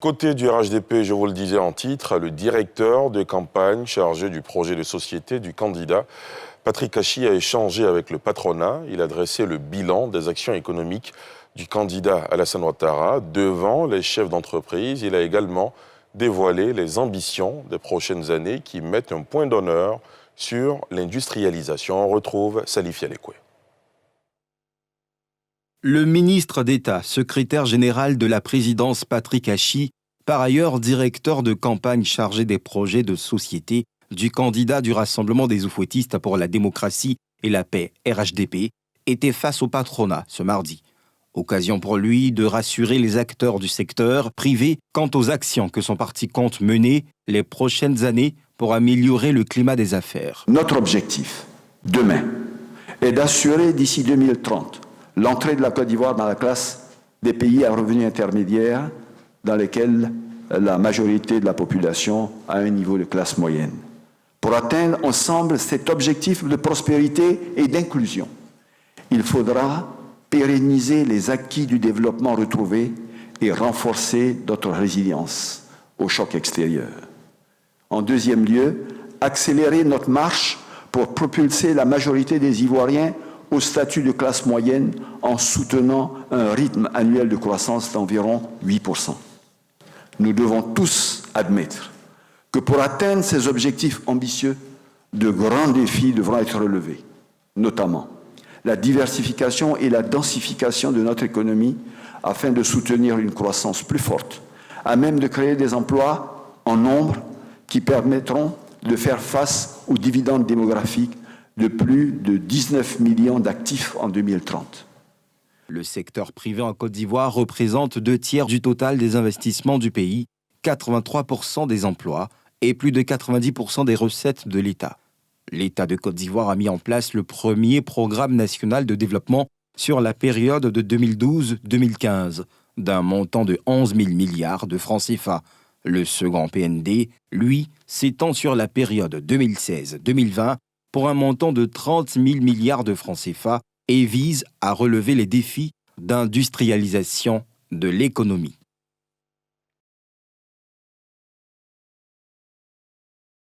Côté du RHDP, je vous le disais en titre, le directeur de campagne chargé du projet de société du candidat, Patrick Achi, a échangé avec le patronat. Il a dressé le bilan des actions économiques du candidat Alassane Ouattara devant les chefs d'entreprise. Il a également dévoilé les ambitions des prochaines années qui mettent un point d'honneur sur l'industrialisation. On retrouve Salif Yalekwe. Le ministre d'État, secrétaire général de la présidence Patrick Achi, par ailleurs directeur de campagne chargé des projets de société du candidat du Rassemblement des Oufouettistes pour la démocratie et la paix, RHDP, était face au patronat ce mardi. Occasion pour lui de rassurer les acteurs du secteur privé quant aux actions que son parti compte mener les prochaines années pour améliorer le climat des affaires. Notre objectif, demain, est d'assurer d'ici 2030 l'entrée de la Côte d'Ivoire dans la classe des pays à revenus intermédiaires dans lesquels la majorité de la population a un niveau de classe moyenne. Pour atteindre ensemble cet objectif de prospérité et d'inclusion, il faudra pérenniser les acquis du développement retrouvé et renforcer notre résilience au choc extérieur. En deuxième lieu, accélérer notre marche pour propulser la majorité des Ivoiriens au statut de classe moyenne en soutenant un rythme annuel de croissance d'environ 8%. Nous devons tous admettre que pour atteindre ces objectifs ambitieux, de grands défis devront être relevés, notamment la diversification et la densification de notre économie afin de soutenir une croissance plus forte, à même de créer des emplois en nombre qui permettront de faire face aux dividendes démographiques de plus de 19 millions d'actifs en 2030. Le secteur privé en Côte d'Ivoire représente 2/3 du total des investissements du pays, 83% des emplois et plus de 90% des recettes de l'État. L'État de Côte d'Ivoire a mis en place le premier programme national de développement sur la période de 2012-2015, d'un montant de 11 000 milliards de francs CFA. Le second PND, lui, s'étend sur la période 2016-2020 pour un montant de 30 000 milliards de francs CFA et vise à relever les défis d'industrialisation de l'économie.